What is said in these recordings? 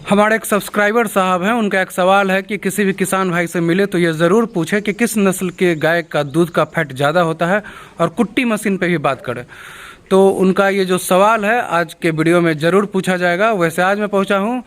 हमारे एक सब्सक्राइबर साहब हैं, उनका एक सवाल है कि किसी भी किसान भाई से मिले तो ये ज़रूर पूछे कि किस नस्ल के गाय का दूध का फैट ज़्यादा होता है और कुट्टी मशीन पे भी बात करें। तो उनका ये जो सवाल है आज के वीडियो में ज़रूर पूछा जाएगा। वैसे आज मैं पहुंचा हूं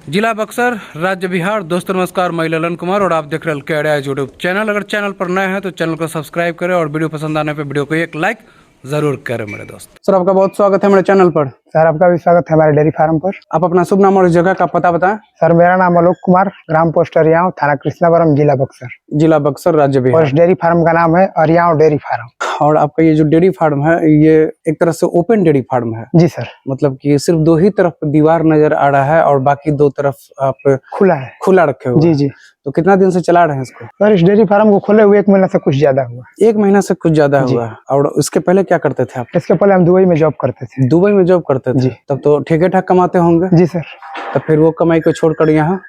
जिला बक्सर, राज्य बिहार। दोस्तों नमस्कार, मैं ललन कुमार और आप देख रहे हैं केडिया यूट्यूब चैनल। अगर चैनल पर नए हैं तो चैनल को सब्सक्राइब करें और वीडियो पसंद आने पर वीडियो को एक लाइक जरूर करें मेरे दोस्त। सर आपका बहुत स्वागत है मेरे चैनल पर। सर आपका भी स्वागत है हमारे डेयरी फार्म पर। आप अपना शुभ नाम और इस जगह का पता बताएं। सर मेरा नाम आलोक कुमार, ग्राम पोस्ट अरियाव, थाना कृष्णावरम, जिला बक्सर। जिला बक्सर, राज्य बिहार। और इस डेयरी फार्म का नाम है अरियाव डेयरी फार्म। और आपका ये जो डेयरी फार्म है ये एक तरह से ओपन डेयरी फार्म है। जी सर। मतलब कि सिर्फ दो ही तरफ दीवार नजर आ रहा है और बाकी दो तरफ आप खुला रखे हुए। जी जी। तो कितना दिन से चला रहे हैं इसको? सर इस डेयरी फार्म को खोले हुए 1 महीना से कुछ ज्यादा हुआ। 1 महीना से कुछ ज्यादा हुआ। और इसके पहले क्या करते थे आप? इसके पहले हम दुबई में जॉब करते थे। दुबई में जॉब करते थे? जी। तब तो ठीक ठाक कमाते होंगे। जी सर। तो फिर वो कमाई को छोड़कर यहाँ?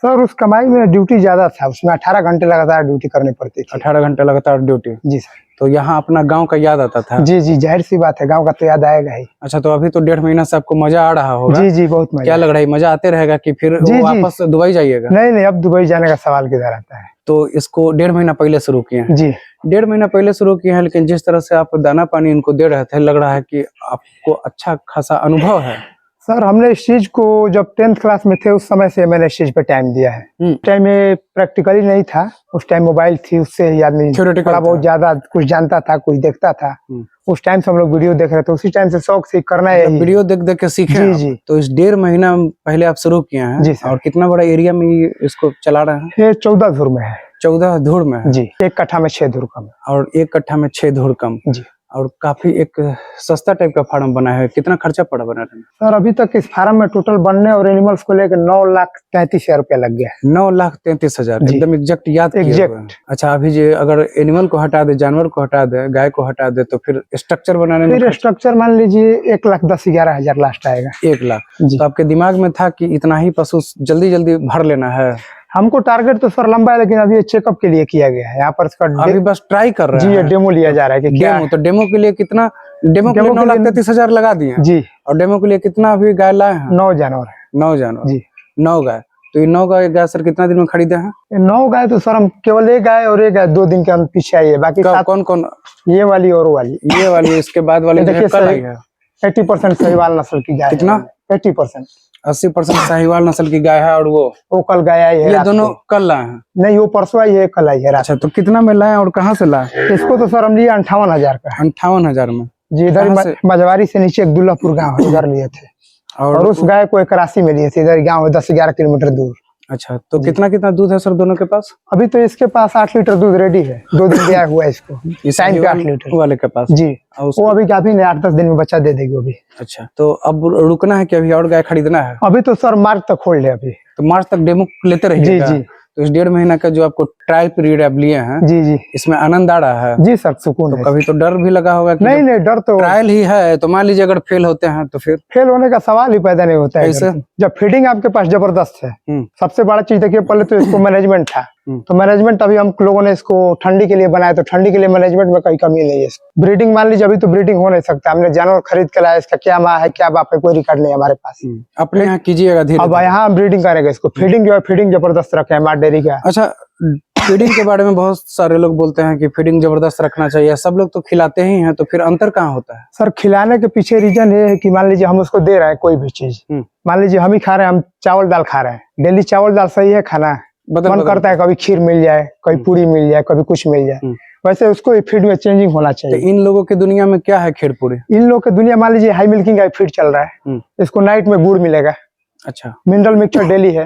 सर उस कमाई में ड्यूटी ज्यादा था, उसमें 18 घंटे लगातार ड्यूटी करनी पड़ती थी। 18 घंटे लगातार ड्यूटी? जी सर। तो यहाँ अपना गांव का याद आता था? जी जी, जाहिर सी बात है, गांव का तो याद आएगा ही। अच्छा, तो अभी तो 1.5 महीना से आपको मजा आ रहा होगा। जी जी, बहुत मजा। क्या लग रहा है, मजा आते रहेगा कि फिर वापस दुबई जाइएगा? नहीं नहीं, अब दुबई जाने का सवाल किधर आता है। तो इसको 1.5 महीना पहले शुरू किए हैं? जी 1.5 महीना पहले शुरू किए हैं, लेकिन जिस तरह से आप दाना पानी इनको दे रहे थे, लग रहा है कि आपको अच्छा खासा अनुभव है। सर हमने इस चीज को जब 10th क्लास में थे उस समय से मैंने इस चीज पे टाइम दिया है। टाइम में प्रैक्टिकली नहीं था, उस टाइम मोबाइल थी, उससे ही आदमी थोड़ा बहुत ज्यादा कुछ जानता था, कुछ देखता था। उस टाइम से हम लोग वीडियो देख रहे थे, उसी टाइम से शौक से करना है। वीडियो देख देख के सीखे। जी जी। तो इस 1.5 महीना पहले आप शुरू किए हैं? जी सर। और कितना बड़ा एरिया में इसको चला रहे हैं? ये 14 धुर में है। 14 धुर में है? जी। 1 कट्ठा में 6 धुर कम। और 1 कट्ठा में 6 धुर कम। जी। और काफी एक सस्ता टाइप का फार्म बना है। कितना खर्चा पड़ा बनाने में? सर अभी तक इस फार्म में टोटल बनने और एनिमल्स को लेकर 9,33,000 रुपया लग गया। 9,33,000 एकदम एग्जैक्ट याद किए हुए हैं। अच्छा, अभी जो अगर एनिमल को हटा दे, जानवर को हटा दे, गाय को हटा दे, तो फिर स्ट्रक्चर बनाने में? फिर स्ट्रक्चर मान लीजिए 1,10,000-11,000 लास्ट आएगा। 1 लाख। तो आपके दिमाग में था कि इतना ही पशु जल्दी जल्दी भर लेना है? हमको टारगेट तो सर लंबा है, लेकिन अभी ये चेकअप के लिए किया गया है। यहाँ पर इसका अभी बस ट्राई कर रहे हैं। जी, ये डेमो लिया जा रहा है कि क्या। डेमो? तो डेमो के लिए कितना? डेमो के लिए 9,33,000 लगा दिए? जी। और डेमो के लिए कितना अभी गाय लाए हैं? 9 जानवर है। 9 जानवर? जी। 9 गाय। तो ये 9 गाय सर कितना दिन में खरीदे हैं? 9 गाय तो सर हम केवल 1 गाय और 1 गाय 2 दिन के पीछे आई है। बाकी कौन कौन? ये वाली और वाली। ये वाली, इसके बाद वाली कल आई है। 80% साहिवाल नस्ल की गाय। कितना? 80%। 80% साहिवाल नस्ल की गाय है। और वो कल गाय आई है। ये दोनों कल लाए हैं? नहीं, वो परसों आई है, कल आई है। अच्छा, तो कितना में लाए और कहाँ से लाए? इसको तो सर हम लिए 58,000 का। 58,000 में? जी, इधर मजवारी से नीचे एक दुल्लापुर गाँव है, उधर लिए थे। और उस गाय को 81 में लिए थे, इधर गाँव है 10-11 किलोमीटर दूर। अच्छा, तो कितना दूध है सर दोनों के पास? अभी तो इसके पास 8 लीटर दूध रेडी है। 2 दिन गया हुआ है इसको। टाइम पे 8 लीटर वाले के पास? जी। वो अभी काफी नहीं, 8-10 दिन में बच्चा दे देगी वो भी। अच्छा, तो अब रुकना है कि अभी और गाय खरीदना है? अभी तो सर मार्च तक खोल ले। अभी तो मार्च तक डेमो लेते रहिएगा। जी जी। तो इस 1.5 महीना का जो आपको ट्रायल पीरियड आप लिए हैं, जी जी, इसमें आनंद आ रहा है? जी सर, सुकून है। कभी तो डर भी लगा होगा कि? नहीं नहीं, डर तो ट्रायल ही है, तो मान लीजिए अगर फेल होते हैं तो फिर? फेल होने का सवाल ही पैदा नहीं होता है। जब फीडिंग आपके पास जबरदस्त है, सबसे बड़ा चीज देखिए, पहले तो इसको मैनेजमेंट था। तो मैनेजमेंट अभी हम लोगों ने इसको ठंडी के लिए बनाया, तो ठंडी के लिए मैनेजमेंट में कोई कमी नहीं है। ब्रीडिंग मान लीजिए अभी तो ब्रीडिंग हो नहीं सकता। हमने जानवर खरीद के लाया, इसका क्या माँ है क्या बाप है कोई रिकॉर्ड नहीं हमारे पास। अपने यहाँ कीजिएगा धीरे। अब यहाँ हम ब्रीडिंग करेंगे इसको। फीडिंग जो है, फीडिंग जबरदस्त रखे हैं हमारे डेयरी का। अच्छा, फीडिंग के बारे में बहुत सारे लोग बोलते हैं कि फीडिंग जबरदस्त रखना चाहिए। सब लोग तो खिलाते ही हैं, तो फिर अंतर कहाँ होता है? सर खिलाने के पीछे रीजन ये है कि मान लीजिए हम उसको दे रहे हैं कोई भी चीज, मान लीजिए हम ही खा रहे हैं, हम चावल दाल खा रहे हैं, डेली चावल दाल सही है खाना? मन करता है कभी खीर मिल जाए, कभी पूरी मिल जाए, कभी कुछ मिल जाए। वैसे उसको फीड में चेंजिंग होना चाहिए। तो इन लोगों की दुनिया में क्या है खीर पूरी? इन लोगों की दुनिया मान लीजिए हाई मिल्किंग का फीड चल रहा है, इसको नाइट में गुड़ मिलेगा। अच्छा, मिनरल मिक्सचर डेली है।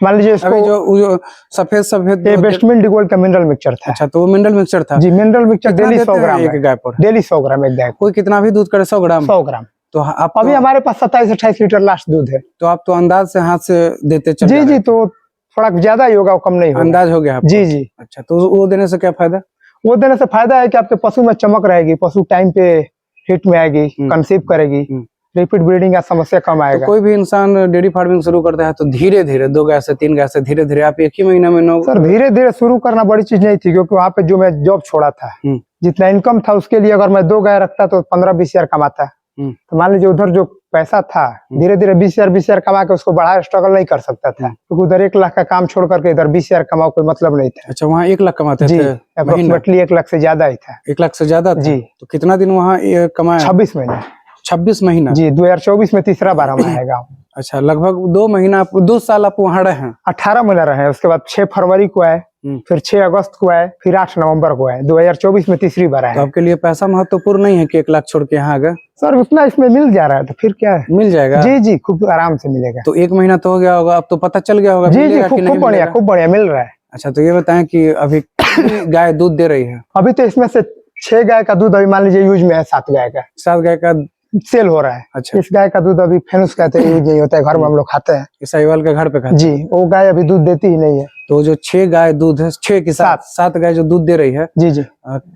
मान लीजिए इसको जो सफेद वेस्टमिल डिगोल्ड का मिनरल मिक्सचर था। अच्छा, तो वो मिनरल मिक्सचर था? जी, मिनरल मिक्सचर डेली 100 ग्राम एक गाय पर? डेली 100 ग्राम एक गाय। कोई कितना भी दूध करे? 100 ग्राम? 100 ग्राम। तो आप अभी हमारे पास 27-28 लीटर लास्ट दूध है। तो आप तो अंदाज से हाथ से देते चल? जी जी, तो थोड़ा ज्यादा ही होगा, कम नहीं होगा। अंदाज हो गया? जी जी। अच्छा, तो वो देने से क्या फायदा? वो देने से फायदा है कि आपके पशु में चमक रहेगी, पशु टाइम पे हिट में आएगी, कंसीव करेगी, रिपीट ब्रीडिंग का समस्या कम आएगा। तो कोई भी इंसान डेयरी फार्मिंग शुरू करता है तो धीरे धीरे 2 गाय से 3 गाय से धीरे धीरे आप 1 ही महीना में 9? सर धीरे धीरे शुरू करना बड़ी चीज नहीं थी, क्योंकि वहाँ पे जो मैं जॉब छोड़ा था, जितना इनकम था उसके लिए अगर मैं 2 गाय रखता तो 15-20 हजार कमाता। तो मान लीजिए उधर जो पैसा था, धीरे धीरे 20,000 कमा के उसको बढ़ा स्ट्रगल नहीं कर सकता था, क्योंकि उधर 1 लाख का काम छोड़ करके इधर 20,000 कमाओ कोई मतलब नहीं था। अच्छा, वहाँ 1 लाख कमाते जी, थे? अप्रोक्सीमेटली 1 लाख से ज्यादा ही था। 1 लाख से ज्यादा था? जी। तो कितना दिन वहाँ कमाया? 26 महीना। 26 महीना? जी, 2024 में तीसरा बार हम आए गाँव। अच्छा, लगभग 2 महीना, 2 साल आप वहाँ रहे हैं? 18 महीना रहे, उसके बाद 6 फरवरी को आए, फिर 6 अगस्त को आए, फिर 8 नवंबर को आए। 2024 में तीसरी बार आए। तो आपके लिए पैसा महत्वपूर्ण नहीं है कि 1 लाख छोड़ के यहाँ आ गए? सर उतना इसमें मिल जा रहा है तो फिर क्या है, मिल जाएगा? जी जी, खूब आराम से मिलेगा। तो 1 महीना तो हो गया होगा, अब तो पता चल गया होगा जी जी, मिलेगा कि नहीं खूब बढ़िया, मिलेगा? खूब बढ़िया मिल रहा है। अच्छा, तो ये बताएं कि अभी कितनी गाय दूध दे रही है? अभी तो इसमें से 6 गाय का दूध अभी मान लीजिए यूज में है, 7 गाय का 7 गाय का सेल हो रहा है। अच्छा। इस गाय का दूध अभी फेनुस कहते हैं, यूज नहीं होता है, घर में हम लोग खाते हैं। ये साहिवाल के घर पे खाते हैं? जी, वो गाय अभी दूध देती ही नहीं है। तो जो 6 गाय दूध है, 6 की 7 गाय जो दूध दे रही है, जी जी,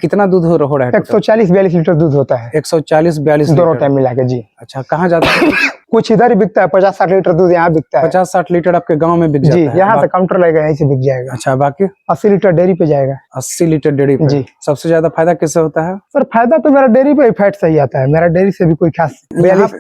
कितना दूध हो रहा है? 140-42 लीटर दूध होता है 140-42 दोनों लीटर? टाइम मिला के। जी, अच्छा, कहाँ जाता है? कुछ इधर ही बिकता है, 50-60 लीटर दूध यहाँ बिकता है। 50-60 लीटर आपके गांव में बिक जाता जी, है? यहाँ से काउंटर लगेगा, यहीं से बिक जाएगा। अच्छा, बाकी 80 लीटर डेयरी पे जाएगा। 80 लीटर डेयरी पे? जी। सबसे ज्यादा फायदा किससे होता है? सर फायदा तो मेरा डेयरी पे ही फैट सही आता है, मेरा डेयरी से भी कोई खास।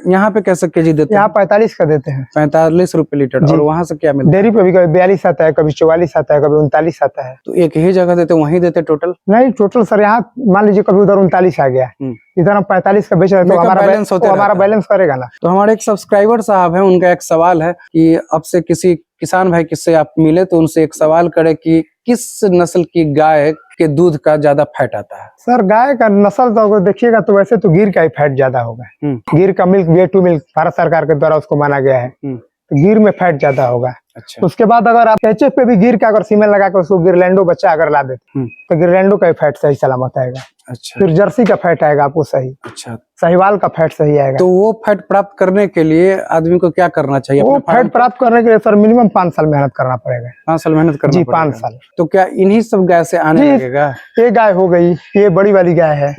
यहाँ पे कैसे केजी देते हैं? यहाँ 45 का देते हैं। 45 रुपए लीटर। जी। और वहाँ से क्या मिलता है? डेयरी पे भी कभी 42 आता है, कभी 44 आता है, कभी 39 आता है। तो एक ही जगह देते, वहीं देते टोटल? नहीं, टोटल सर यहाँ मान लीजिए कभी उधर 39 आ गया, इधर हम 45 का बेच रहे हैं, तो मेरा हमारा बैलेंस होते हमारा रहता है। बैलेंस करेगा ना। तो हमारे एक सब्सक्राइबर साहब हैं, उनका एक सवाल है कि अब से किसी किसान भाई किससे आप मिले तो उनसे एक सवाल करे कि किस नस्ल की गाय के दूध का ज्यादा फैट आता है? सर गाय का नस्ल तो अगर देखिएगा तो वैसे तो गिर का ही फैट ज्यादा होगा। गिर का मिल्क वे2 मिल्क भारत सरकार के द्वारा उसको माना गया है, तो गिर में फैट ज्यादा होगा। अच्छा। उसके बाद अगर आप एचएफ पे भी गिर का अगर सीमेंट लगा कर उसको गिरलैंडो बच्चा अगर ला देते तो गिरलैंडो का ही फैट सही सलामत आएगा। अच्छा। फिर जर्सी का फैट आएगा आपको सही। अच्छा। साहिवाल का फैट सही आएगा। तो वो फैट प्राप्त करने के लिए आदमी को क्या करना चाहिए? वो अपने फार्म फैट प्राप्त करने के लिए सर मिनिमम 5 साल मेहनत करना पड़ेगा। 5 साल मेहनत करना जी, पड़ेगा? 5 साल। तो क्या इन्हीं सब गाय से आने जी। लगेगा? ये गाय हो गई, ये बड़ी वाली गाय है,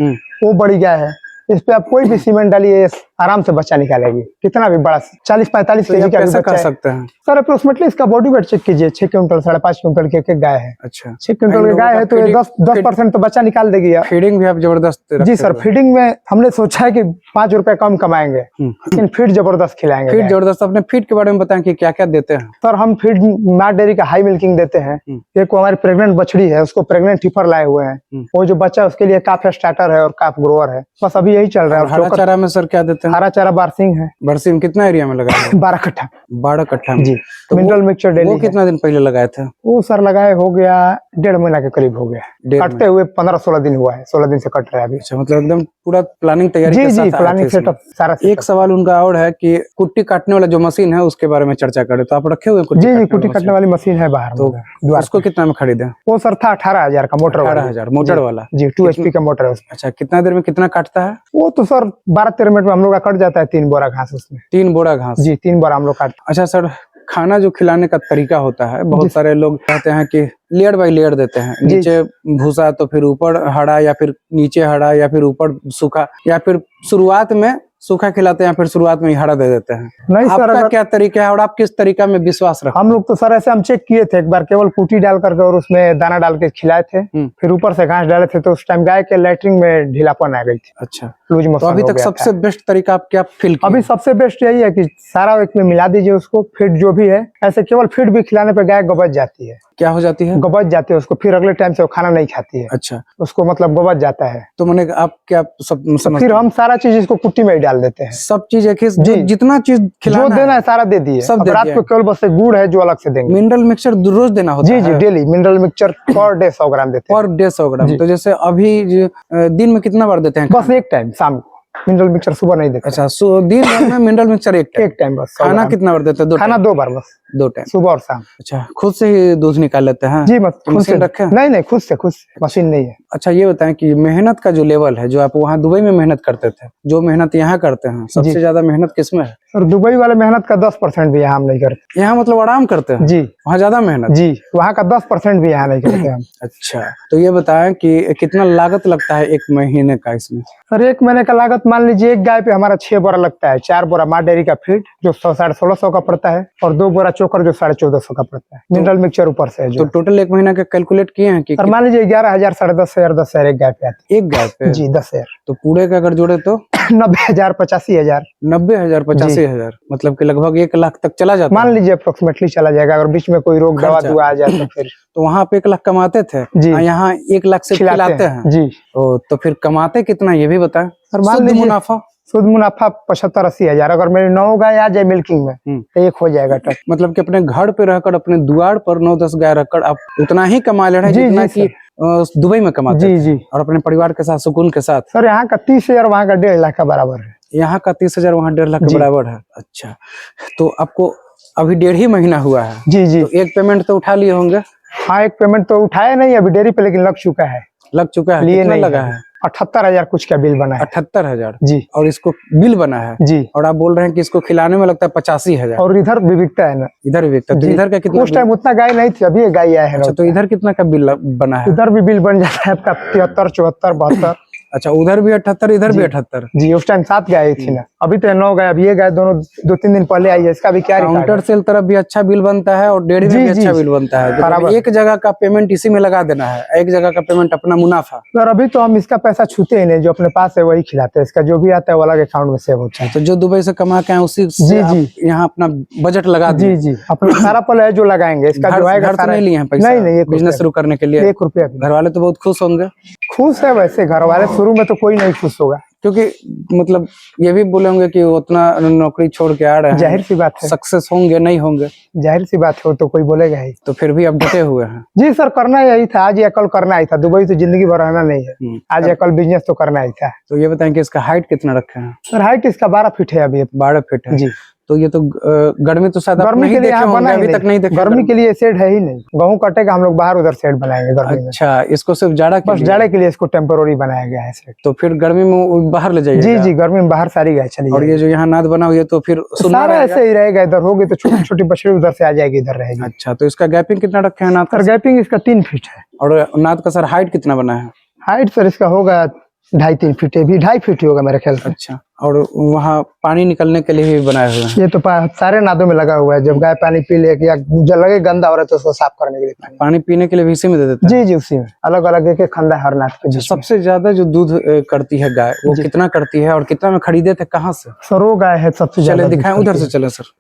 वो बड़ी गाय है, इस पे आप कोई भी सीमेंट डालिए आराम से बच्चा निकालेगी, कितना भी बड़ा 40-45 केजी का भी कैसे बच्चा कर है। सकते हैं? सर अप्रोक्सीमेटली इसका बॉडी वेट चेक कीजिए, 6 क्विंटल 5.5 क्विंटल की एक गाय है। अच्छा। 6 क्विंटल की गाय है तो ये 10% तो बच्चा निकाल देगी। फीडिंग भी आप जबरदस्त? जी सर, फीडिंग में हमने सोचा है कि 5 रुपए कम कमाएंगे, लेकिन फीड जबरदस्त खिलाएंगे। फीड जबरदस्त। अपने फीड के बारे में बताएं कि क्या क्या देते हैं? सर हम फीड माँ डेयरी का हाई मिल्किंग देते हैं। एक वो हमारी प्रेग्नेंट बछड़ी है, उसको प्रेग्नेंट हीफर लाए हुए हैं, वो जो बच्चा है उसके लिए काफ स्टार्टर है और काफ ग्रोअर है, बस अभी यही चल रहा है। हरा चारा में सर क्या देते हैं? हरा चारा बारसिंग है। बरसीम कितना एरिया में लगाए हैं? 12 कट्ठा। 12 कट्ठा में? जी। तो मिनरल मिक्सचर डेली वो कितना दिन पहले लगाए थे? वो सर लगाए हो गया 1.5 महीना के करीब हो गया, 1.5 कटते हुए 15-16 दिन हुआ है, 16 दिन से कट रहा है अभी। अच्छा, मतलब एकदम पूरा प्लानिंग तैयारी जी के जी, साथ आए थे प्लानिंग इसमें। सेटअप सारा एक setup। सवाल उनका और है कि कुट्टी काटने वाला जो मशीन है उसके बारे में चर्चा करें, तो आप रखे हुए हैं जी जी, कुट्टी काटने वाली मशीन है बाहर तो में, द्वार उसको पे। कितना में खरीदे? वो सर था 18,000 का मोटर वाला। 18,000 मोटर वाला? जी, 2 HP का मोटर है उसमें। अच्छा, कितना देर में कितना काटता है? वो तो सर 12-13 मिनट में हम लोग का कट जाता है 3 बोरा घास उसमें। 3 बोरा घास? जी, 3 बोरा हम लोग काटते अच्छा सर, खाना जो खिलाने का तरीका होता है, बहुत सारे लोग कहते हैं कि लेयर बाय लेयर देते हैं, नीचे भूसा तो फिर ऊपर हरा, या फिर नीचे हरा, या फिर ऊपर सूखा, या फिर शुरुआत में सूखा खिलाते हैं फिर शुरुआत में ही हरा दे देते हैं। नहीं सर, आपका क्या तरीका है और आप किस तरीका में विश्वास रखते हम लोग तो सर ऐसे हम चेक किए थे एक बार, केवल कुटी डाल करके और उसमें दाना डाल के खिलाए थे, फिर ऊपर से घास डाले थे, तो उस टाइम गाय के लैट्रिन में ढीलापन आ गई थी। अच्छा, लूज मोशन तो अभी हो तक गया सबसे था। बेस्ट तरीका आप क्या फील किए? अभी सबसे बेस्ट यही है कि सारा एक में मिला दीजिए उसको, फीड जो भी है, ऐसे केवल फीड भी खिलाने पे गाय गबज जाती है। क्या हो जाती है? गबज जाती है उसको, फिर अगले टाइम से वो खाना नहीं खाती है। अच्छा, उसको मतलब गबज जाता है। तो मैंने आप क्या समझते फिर हैं? हम सारा चीज इसको कुट्टी में ही डाल देते हैं। सब चीज एक ही जी। जितना चीज जो खिलाना देना है सारा दे दिए। सब अब दे रात दिया को केवल बस एक गुड़ है जो अलग से देंगे। मिनरल मिक्सचर रोज देना होता जी है? जी, daily mineral mixture per day 100 gram देते हैं। पर डे 100 ग्राम। तो जैसे अभी दिन में कितना बार देते हैं? बस एक टाइम शाम को, मिनरल मिक्सचर सुबह नहीं देते। अच्छा, दिन भर में मिनरल मिक्सचर एक टाइम बस। 100 खाना ग्राम। कितना बार देते हैं? खाना 2 बार बस, 2 टाइम, सुबह और शाम। अच्छा, खुद से ही दूध निकाल लेते हैं? जी, मत खुद से मशीन रखे हैं? नहीं, खुद से मशीन नहीं है। अच्छा, ये बताएं कि मेहनत का जो लेवल है, जो आप वहाँ दुबई में मेहनत करते थे, जो मेहनत यहाँ करते हैं, सबसे ज्यादा मेहनत किसमें है? और दुबई वाले मेहनत का 10% भी यहाँ हम नहीं करते। यहाँ मतलब आराम करते हैं? जी। वहाँ ज्यादा मेहनत? जी, वहाँ का 10% भी यहाँ नहीं करते हम। अच्छा, तो ये बताएं कि कितना लागत लगता है 1 महीने का इसमें? सर 1 महीने का लागत मान लीजिए एक गाय पे हमारा 6 बोरा लगता है। 4 बोरा माँ डेयरी का फीड जो 1650 का पड़ता है, और 2 बोरा चोकर जो 1450 का पड़ता है। मिनरल मिक्सचर ऊपर से है तो जो। टोटल 1 महीना का कैलकुलेट किए हैं कि और मान लीजिए 11,000, 10,500, 10,000 एक गाय पे आती एक गाय पे? है। जी, 10,000। तो पूरे का अगर जोड़े तो 90,000 85,000। 90,000 85,000, मतलब कि लगभग 1 लाख तक चला जाता मान है। लीजिए अप्रोक्सीमेटली चला जाएगा, अगर बीच में कोई रोग दवा खर्चा। दुआ आ जाए तो फिर। तो वहाँ पे 1 लाख कमाते थे, जी। यहाँ 1 लाख से खिलाते हैं। जी। तो फिर कमाते कितना ये भी बताएं। और मान शुद्ध लीजिए मुनाफा शुद्ध मुनाफा 75-80,000। अगर मेरी 9 गाय आ जाए मिल्किंग में तो 1 हो जाएगा टन। मतलब कि अपने घर पे रहकर, अपने द्वार पर 9-10 गाय रखकर आप उतना ही कमा ले रहे हैं जी, जितना जी, कि दुबई में कमाते जी थे। जी। और अपने परिवार के साथ सुकून के साथ। सर यहाँ का 30,000 वहाँ का 1.5 लाख का बराबर है। यहाँ का 30,000 वहाँ 1.5 लाख के जी। बराबर है। अच्छा, तो आपको अभी 1.5 ही महीना हुआ है। जी जी। तो एक पेमेंट तो उठा लिए होंगे। हाँ, एक पेमेंट तो उठाया नहीं अभी डेयरी पे, लेकिन लग चुका है। लग चुका है, लिए कितना नहीं लगा है? 78,000 कुछ का बिल बना है। 78,000 जी और इसको बिल बना है। जी। और आप बोल रहे हैं कि इसको खिलाने में लगता है 85,000। और इधर भी बिकता है ना। इधर भी बिकता है, तो जी। इधर का कितना उस टाइम उतना गाय नहीं थी, अभी ये गाय आया है। अच्छा, तो इधर कितना का बिल बना है? इधर भी बिल बन जाता है आपका 73, 74, 72। अच्छा, उधर भी 78, इधर भी 78। जी, उस टाइम 7 गाय थी ना, अभी तो 9 गाय। अभी ये गाय दोनों 2-3 दिन पहले आई है, इसका भी क्या रिकॉर्ड काउंटर है। सेल तरफ भी अच्छा बिल बनता है और डेयरी में जी, भी जी। अच्छा बिल बनता है। बराबर। मतलब एक जगह का पेमेंट इसी में लगा देना है, एक जगह का पेमेंट अपना मुनाफा। सर अभी तो हम इसका पैसा छूते ही नहीं, जो अपने पास है वही खिलाते हैं। इसका जो भी आता है वो अलग अकाउंट में सेव होता है। तो जो दुबई से कमा के आए उसी से जी, आप जी। यहाँ अपना बजट लगा जी दिए। जी, अपना सारा पल है जो लगाएंगे। इसका जो आएगा घर से सारा नहीं लिए हैं पैसा? नहीं, बिजनेस शुरू करने के लिए 1 रुपया भी। घर वाले तो बहुत खुश होंगे। खुश है वैसे घर वाले, शुरू में तो कोई नहीं खुश होगा, क्योंकि मतलब ये भी बोले होंगे कि उतना नौकरी छोड़ के आ रहे हैं, जाहिर सी बात है। सक्सेस होंगे नहीं होंगे? जाहिर सी बात है, वो तो कोई बोलेगा ही। तो फिर भी अब डटे हुए हैं। जी सर, करना यही था, आज या कल करना ही था। दुबई तो जिंदगी भर रहना नहीं है, आज या कल बिजनेस तो करना ही था। तो ये बताएं कि इसका हाइट कितना रखे हैं? सर हाइट इसका 12 फीट है अभी। 12 फीट है जी। तो ये तो गर्मी तो शायद आप गर्मी नहीं के लिए देखे यहाँ होंगे, बना ही अभी तक नहीं देखे। गर्मी के लिए शेड है ही नहीं। गेहूं कटेगा, हम लोग बाहर उधर शेड बनाएंगे गर्मी में। अच्छा, इसको सिर्फ जाड़ा के बस लिए? जाड़े के लिए इसको टेम्पोररी बनाया गया है शेड। तो फिर गर्मी में वो बाहर ले जाइएगा? जी जी, गर्मी में बाहर सारी गाय चली और ये जो यहाँ नाद बना हुआ है तो फिर सुनना सारा रहेगा? ऐसे ही रहेगा। इधर होगी तो छोटी छोटी बछड़ी उधर से आ जाएगी, इधर रहेगी। अच्छा, तो इसका गैपिंग कितना रखे हैं नाद का? सर गैपिंग इसका 3 फीट है। और नाद का सर हाइट कितना बना है? हाइट सर इसका होगा 2.5-3 फीट है, भी 2.5 फीट ही होगा मेरे ख्याल से। अच्छा, और वहाँ पानी निकलने के लिए भी बनाए हुए हैं? ये तो सारे नादों में लगा हुआ है। जब गाय पानी पी ले या जब लगे गंदा हो रहा है तो उसको साफ करने के लिए पानी पीने के लिए भी इसी में दे देते हैं? जी जी, उसी में अलग अलग एक खंदा है हर नाद पे। सबसे ज्यादा जो दूध करती है गाय, वो कितना करती है और कितना में खरीदे थे, कहाँ से? सर वो गाय है सबसे ज्यादा। चले दिखाएं, उधर से चले सर।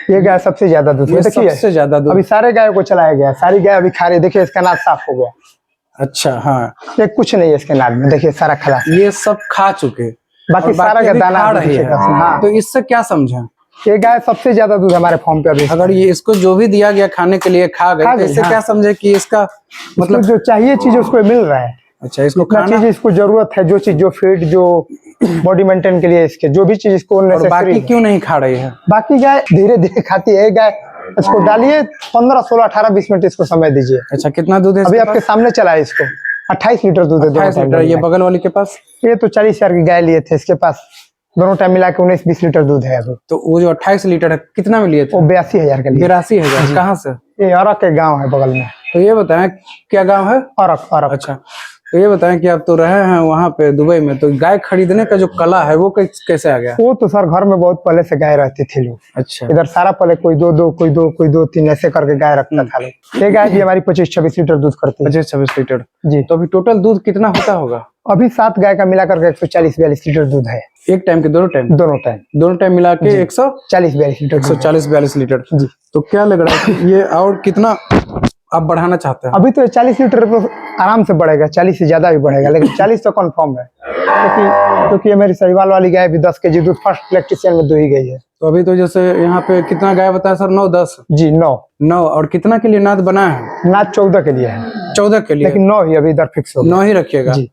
ये गाय सबसे ज्यादा दूध ये देखिए, सबसे ज्यादा दूध। अभी सारे गाय को चलाया गया, सारी गाय अभी खा रही। देखिए इसका नाद साफ हो गया। अच्छा, हाँ, ये कुछ नहीं है इसके नाद में, देखिए सारा खला। ये सब खा चुके, बाकी सारा का अभी दाना खा अभी रही है। दिखेगा। हाँ, तो इससे क्या समझे? ये गाय सबसे ज्यादा दूध हमारे फार्म पे अभी। अगर ये इसको जो भी दिया गया खाने के लिए खा गई, तो इससे हाँ। क्या समझे कि इसका मतलब जो चाहिए चीज उसको मिल रहा है। अच्छा, इसको जितना खाना चीज इसको जरूरत है, जो चीज जो फीड जो बॉडी मेंटेन के लिए इसके जो भी चीज इसको और necessary बाकी है। क्यों नहीं खा रही है? बाकी गाय धीरे धीरे खाती है। गाय इसको डालिए 15, 16, 18, 20 मिनट इसको समय दीजिए। अच्छा, कितना दूध है अभी इसके आपके सामने चला है इसको 28 लीटर दूध है। 28 लीटर। ये बगल वाली के पास? ये तो 40,000 की गाय लिए थे, इसके पास दोनों टाइम मिला के 19-20 लीटर दूध है अभी। तो वो जो 28 लीटर है कितना में लिए थे? वो 82,000 के लिए। 82,000। कहाँ से? ये अरक के गाँव है बगल में। तो ये बताएं क्या गांव है? अरक अरक। अच्छा, तो ये बताएं कि आप तो रहे हैं वहाँ पे दुबई में, तो गाय खरीदने का जो कला है वो कैसे आ गया? वो तो सर घर में बहुत पहले से गाय रहती थी लोग। अच्छा, इधर सारा पहले कोई दो 3 ऐसे करके गाय रखता था लोग। ये गाय भी हमारी 25-26 लीटर दूध करती है। 25-26 लीटर। जी। तो अभी टोटल दूध कितना होता होगा? अभी 7 गाय का मिला करके 140-42 लीटर दूध है। एक टाइम के दोनों टाइम? दोनों टाइम मिला के 140-42 लीटर। 140-42 लीटर। जी। तो क्या लग रहा है कि ये और कितना आप बढ़ाना चाहते हैं? अभी तो 40 लीटर तो आराम से बढ़ेगा, 40 से ज्यादा भी बढ़ेगा, लेकिन 40 तो कंफर्म है, क्योंकि ये मेरी साहिवाल वाली गाय भी 10 केजी दूध फर्स्ट लैक्टेशन में दुही गई है। तो अभी तो जैसे यहाँ पे कितना गाय बताया सर? 9-10? जी 9। और कितना के लिए नाद बना है? नाद 14 के लिए है। 14 के लिए? लेकिन 9 ही अभी इधर फिक्स हो गया। 9 ही रखिएगा। जी।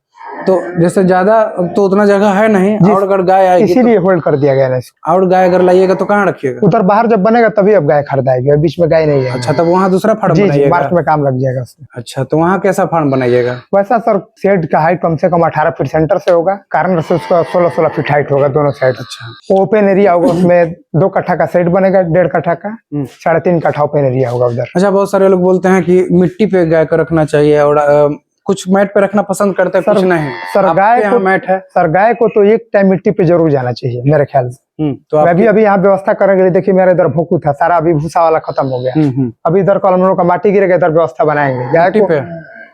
तो जैसे ज्यादा तो उतना जगह है नहीं, और अगर गाय आएगी इसीलिए होल्ड कर दिया गया है इसको। और गाय अगर लाइएगा तो कहाँ रखिएगा? उधर बाहर जब बनेगा तभी अब गाय खरीदाएगी, अभी बीच में गाय नहीं है। अच्छा, तब वहाँ दूसरा फार्म जी जी, बनाइएगा? मार्च में काम लग जाएगा उसमें। अच्छा, तो वहाँ कैसा फार्म बनाइएगा? वैसा सर शेड का हाइट कम से कम 18 फीट सेंटर से होगा, कारण से उसका 16-16 फीट हाइट होगा दोनों साइड। अच्छा, ओपन एरिया होगा, उसमें 2 कट्ठा का शेड बनेगा, 1.5 कट्ठा का, 3.5 कट्ठा ओपन एरिया होगा उधर। अच्छा, बहुत सारे लोग बोलते हैं कि मिट्टी पे गाय को रखना चाहिए और कुछ मैट पे रखना पसंद करते हैं, कुछ नहीं? सर आपके गाय यहाँ को मैट है? सर गाय को तो एक टाइम मिट्टी पे जरूर जाना चाहिए मेरे ख्याल से। तो मैं भी अभी यहाँ व्यवस्था करने के लिए, देखिए मेरा इधर भोकू था सारा, अभी भूसा वाला खत्म हो गया। अभी इधर कल हम लोग का माटी गिरेगा, इधर व्यवस्था बनाएंगे। गाय को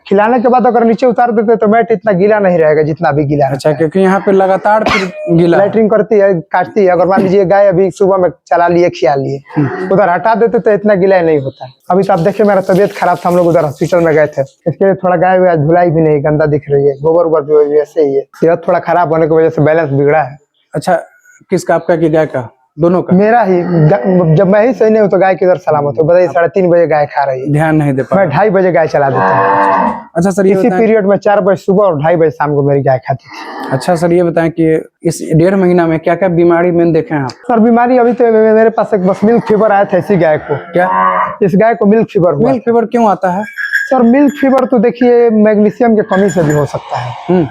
खिलाने के बाद अगर नीचे उतार देते तो मैट इतना गीला नहीं रहेगा जितना अभी गीला। अच्छा, क्योंकि यहाँ पे लगातार फिर गीला लैटरिंग करती है, काटती है। अगर मान लीजिए गाय अभी सुबह में चला लिए, खिला लिए, उधर हटा देते तो इतना गीला नहीं होता। अभी तो आप देखिए मेरा तबीयत खराब था, हम लोग उधर हॉस्पिटल में गए थे, इसके लिए थोड़ा गाय आज धुलाई भी नहीं, गंदा दिख रही है, गोबर उबर भी वैसे ही है। सेहत थोड़ा खराब होने की वजह से बैलेंस बिगड़ा है। अच्छा, किसका, आपका कि गाय का? दोनों का? मेरा ही। जब मैं ही सही नहीं हूँ तो गाय किधर सलामत हो? बताइए, 3:30 बजे गाय खा रही है, ध्यान नहीं दे पा मैं 2:30 बजे गाय चला देता हूँ। अच्छा सर, इसी पीरियड में 4 बजे सुबह और 2:30 बजे शाम को मेरी गाय खाती थी। अच्छा सर, ये बताएं कि इस 1.5 महीना में क्या क्या बीमारी मैंने देखे हैं आप? सर बीमारी अभी तो मेरे पास एक बस मिल्क फीवर आया था इसी गाय को। क्या इस गाय को मिल्क फीवर हुआ? मिल्क फीवर क्यों आता है? सर मिल्क फीवर तो देखिए मैग्नीशियम की कमी से भी हो सकता है।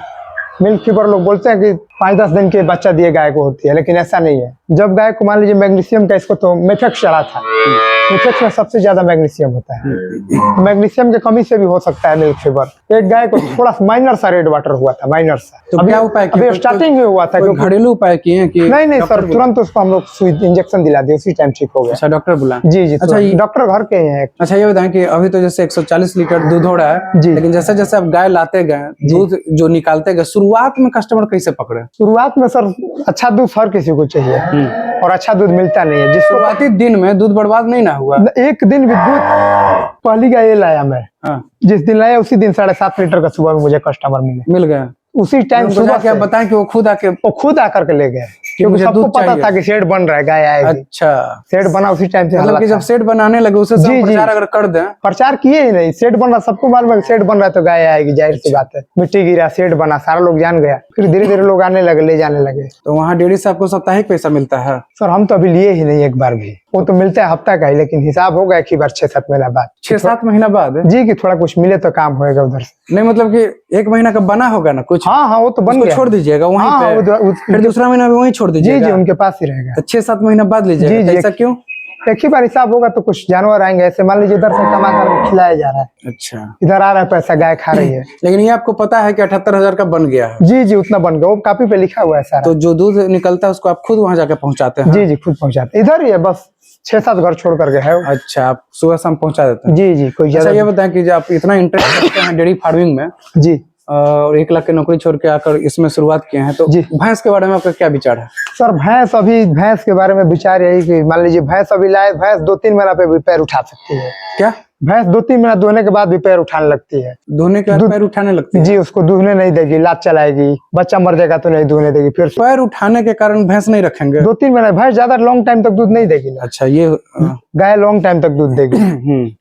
मिल्क फीवर लोग बोलते हैं कि 5-10 दिन के बच्चा दिए गाय को होती है, लेकिन ऐसा नहीं है। जब गाय को मान लीजिए मैग्नीशियम का, इसको तो मेफेक्स चला था, मेफेक्स में सबसे ज्यादा मैग्नीशियम होता है, तो मैग्नीशियम की कमी से भी हो सकता है मिल्क फीवर। एक गाय को थोड़ा सा माइनर सा रेड वाटर हुआ था, माइनर सा। तो क्या उपाय किए? अभी स्टार्टिंग में हुआ था, क्योंकि घरेलू उपाय किए हैं कि? नहीं सर, तुरंत उसको हम लोग सुई इंजेक्शन दिला दिए, उसी टाइम ठीक हो गया। अच्छा, डॉक्टर बुला? जी। अच्छा, डॉक्टर घर के हैं। अच्छा, ये बताएं कि अभी तो जैसे 140 लीटर दूध हो रहा है जी, लेकिन जैसे जैसे आप गाय लाते गए, दूध जो निकालते गए, शुरुआत में कस्टमर कैसे पकड़े? शुरुआत में सर अच्छा दूध हर किसी को चाहिए, और अच्छा दूध मिलता नहीं है। जिसको शुरुआती दिन में दूध बर्बाद नहीं ना हुआ? एक दिन भी दूध, पहली गाय ये लाया मैं, जिस दिन लाया उसी दिन 7.5 लीटर का सुबह में मुझे कस्टमर मिल गया। उसी टाइम सुबह क्या बताएं कि वो खुद आकर के ले गए, क्योंकि सबको पता था कि शेड बन रहा है, गाय आएगी। अच्छा, शेड बना उसी टाइम से। मतलब कि जब शेड बनाने लगे उसे प्रचार अगर कर दें? प्रचार किए ही नहीं, शेड बन रहा, सबको मालूम है शेड बन रहा है तो गाय आएगी, जाहिर सी बात है। मिट्टी गिरा, शेड बना, सारा लोग जान गया, फिर धीरे धीरे लोग आने लगे, ले जाने लगे। तो वहाँ डेयरी से आपको साप्ताहिक पैसा मिलता है? सर हम तो अभी लिए ही नहीं एक बार भी, वो तो मिलता है हफ्ता का ही, लेकिन हिसाब होगा एक ही बार 6-7 महीना बाद। 6-7 महीना बाद? जी, कि थोड़ा कुछ मिले तो काम होएगा उधर से। नहीं मतलब कि 1 महीना का बना होगा ना कुछ? हाँ वो तो बन गया, छोड़ दीजिएगा वहीं पे, फिर दूसरा महीना भी वहीं छोड़ दीजिएगा? जी, उनके पास ही रहेगा। 6-7 महीना बाद लीजिएगा? जी, ऐसा क्यों? एक ही बार हिसाब होगा तो कुछ जानवर आएंगे, ऐसे मान लीजिए इधर से कमा कर खिलाया जा रहा है, अच्छा, इधर आ रहा है पैसा, गाय खा रही है। लेकिन ये आपको पता है कि 78,000 का बन गया है? जी, उतना बन गया, वो कापी पे लिखा हुआ है सारा। तो जो दूध निकलता है उसको आप खुद वहां जाके पहुंचाते हैं? जी, खुद पहुंचाते, इधर ही है, बस 6-7 घर छोड़ करके है। अच्छा, आप सुबह शाम पहुंचा देते हैं? जी, कोई अच्छा, ये बताएं कि जब आप इतना इंटरेस्ट रखते हैं डेयरी फार्मिंग में, जी, और 1 लाख की नौकरी छोड़ के आकर इसमें शुरुआत किए हैं, तो जी, भैंस के बारे में आपका क्या विचार है? सर भैंस के बारे में विचार यही कि मान लीजिए भैंस अभी लाए, भैंस 2-3 महीना पे भी पैर उठा सकती है। क्या? भैंस 2-3 महीना दोहने के बाद भी पैर उठाने लगती है। दोहने के बाद पैर उठाने लगती है? जी, उसको दूहने नहीं देगी, लात चलाएगी, बच्चा मर जाएगा तो नहीं दूहने देगी। फिर पैर उठाने के कारण भैंस नहीं रखेंगे? 2-3 महीना, भैंस ज्यादा लॉन्ग टाइम तक दूध नहीं देगी ना। अच्छा, ये गाय लॉन्ग टाइम तक दूध देगी।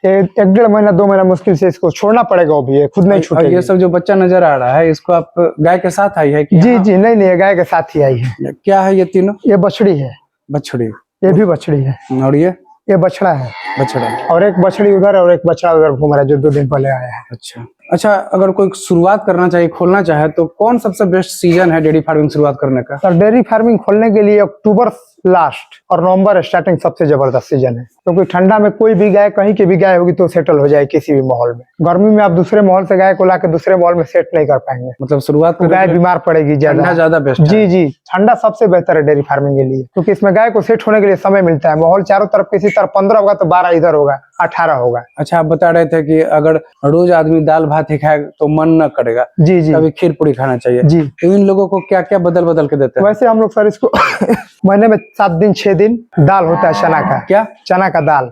1-1.5 महीना 2 महीना मुश्किल से इसको छोड़ना पड़ेगा, वो भी खुद नहीं छूटेगी। ये सब जो बच्चा नजर आ रहा है, इसको आप गाय के साथ आई है? जी, नहीं, गाय के साथ ही आई है। क्या है ये तीनों? ये बछड़ी है। बछड़ी? ये भी बछड़ी है। और ये बछड़ा है। बछड़ा? और एक बछड़ी उधर है और एक बछड़ा उधर घूम रहा है, जो 2 दिन पहले आया है। अच्छा, अगर कोई शुरुआत करना चाहिए, खोलना चाहे, तो कौन सबसे बेस्ट सीजन है डेयरी फार्मिंग शुरुआत करने का? सर डेयरी फार्मिंग खोलने के लिए अक्टूबर लास्ट और नवंबर स्टार्टिंग सबसे जबरदस्त सीजन है, क्योंकि ठंडा में कोई भी गाय, कहीं की भी गाय होगी तो सेटल हो जाए किसी भी माहौल में। गर्मी में आप दूसरे माहौल से गाय को लाके दूसरे माहौल में सेट नहीं कर पाएंगे, मतलब शुरुआत तो गाय बीमार पड़ेगी ज्यादा बेस्ट। जी, ठंडा सबसे बेहतर है डेयरी फार्मिंग के लिए, क्योंकि इसमें गाय को सेट होने के लिए समय मिलता है। माहौल चारों तरफ, किसी तरफ 15 होगा तो 12 इधर होगा, 18 होगा। अच्छा, आप बता रहे थे कि अगर रोज आदमी दाल भात ही खाए तो मन न करेगा, जी, कभी खीर पूरी खाना चाहिए। जी, तो इन लोगों को क्या क्या बदल के देते हैं? वैसे हम लोग सर इसको महीने में 7 दिन 6 दिन दाल होता है चना का। क्या? चना का दाल,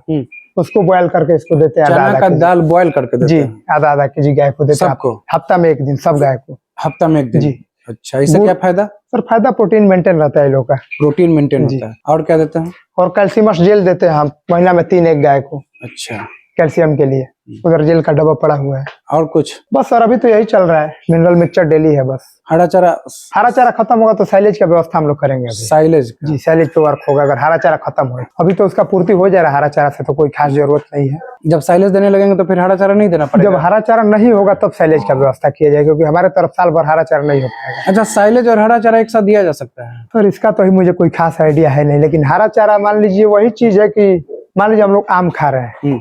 उसको बॉयल करके इसको देते हैं। चना का दाल बॉयल करके देते हैं? जी, आधा केजी गाय को देते हैं सबको, हफ्ता में 1 दिन, सब गाय को हफ्ता में 1 दिन? जी। अच्छा, इससे क्या फायदा? सर फायदा प्रोटीन मेंटेन रहता है लोग का। प्रोटीन मेंटेन होता है। और क्या देते हैं? और कैल्शियमस जेल देते हैं हम महीना में 3 एक गाय को। अच्छा, कैल्शियम के लिए उधर जेल का डब्बा पड़ा हुआ है। और कुछ? बस सर अभी तो यही चल रहा है, मिनरल मिक्सचर डेली है बस। हरा चारा खत्म होगा तो साइलेज का व्यवस्था हम लोग करेंगे अभी। साइलेज? जी, साइलेज पे वर्क होगा अगर हरा चारा खत्म हो। अभी तो उसका पूर्ति हो जा रहा है हरा चारा से, तो कोई खास जरूरत नहीं है। जब साइलेज देने लगेंगे तो फिर हरा चारा नहीं देना पड़ेगा? जब हरा चारा नहीं होगा तब साइलेज का व्यवस्था किया जाएगा, क्योंकि हमारे तरफ साल भर हरा चारा नहीं हो पाएगा। अच्छा, साइलेज और हरा चारा एक साथ दिया जा सकता है? सर इसका तो ही मुझे कोई खास आइडिया है नहीं, लेकिन हरा चारा मान लीजिए वही चीज है कि मान लीजिए हम लोग आम खा रहे हैं,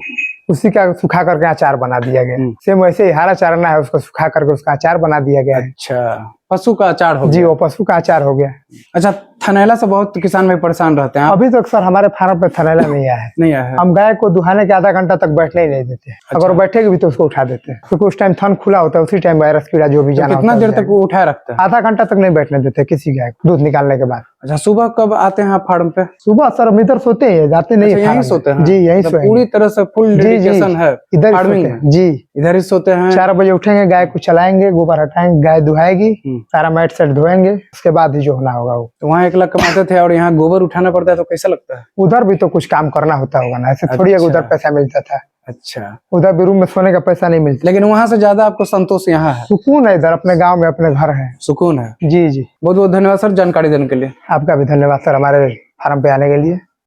उसी का सुखा करके अचार बना दिया गया। सेम वैसे ही हरा चारना है, उसको सुखा करके उसका अचार बना दिया गया है। अच्छा, पशु का अचार हो जी, गया। वो पशु का अचार हो गया। अच्छा, थनैला से बहुत किसान भाई परेशान रहते हैं। आप अभी तक सर हमारे फार्म पे थनैला नहीं आया है। नहीं आया है? हम गाय को दुहाने के आधा घंटा तक बैठने ही नहीं देते। अगर वो बैठेगी भी तो उसको उठा देते हैं, क्योंकि उस टाइम थन खुला होता है, उसी टाइम वायरस कीड़ा जो भी तो जाना कितना होता है देर तक वो उठाए रखते हैं? आधा घंटा तक नहीं बैठने देते किसी गाय को दूध निकालने के बाद। अच्छा, सुबह कब आते हैं आप फार्म पे? सुबह सर हम इधर सोते हैं, जाते नहीं अच्छा, है यहीं फार्म में। सोते हैं? जी, यहीं मतलब सोएंगे। पूरी तरह से फुल जी, जी, डेडिकेशन है इधर ही फार्मिंग सोते में? हैं। जी, इधर ही सोते हैं। 4 बजे उठेंगे, गाय को चलाएंगे, गोबर हटाएंगे, गाय दुहाएगी, सारा मैट सेट धोएंगे, उसके बाद ही जो होना होगा वो। तो वहाँ 1 लाख कमाते थे और यहाँ गोबर उठाना पड़ता है, तो कैसा लगता है? उधर भी तो कुछ काम करना होता होगा ना, ऐसे थोड़ी है कि अच्छा। उधर पैसा मिलता था। अच्छा, उधर भी रूम में सोने का पैसा नहीं मिलता। लेकिन वहां से ज्यादा आपको संतोष यहाँ है? सुकून है इधर, अपने गांव में अपने घर है। सुकून है। जी जी, बहुत बहुत धन्यवाद सर जानकारी देने के लिए। आपका भी धन्यवाद सर हमारे फार्म पे आने के लिए।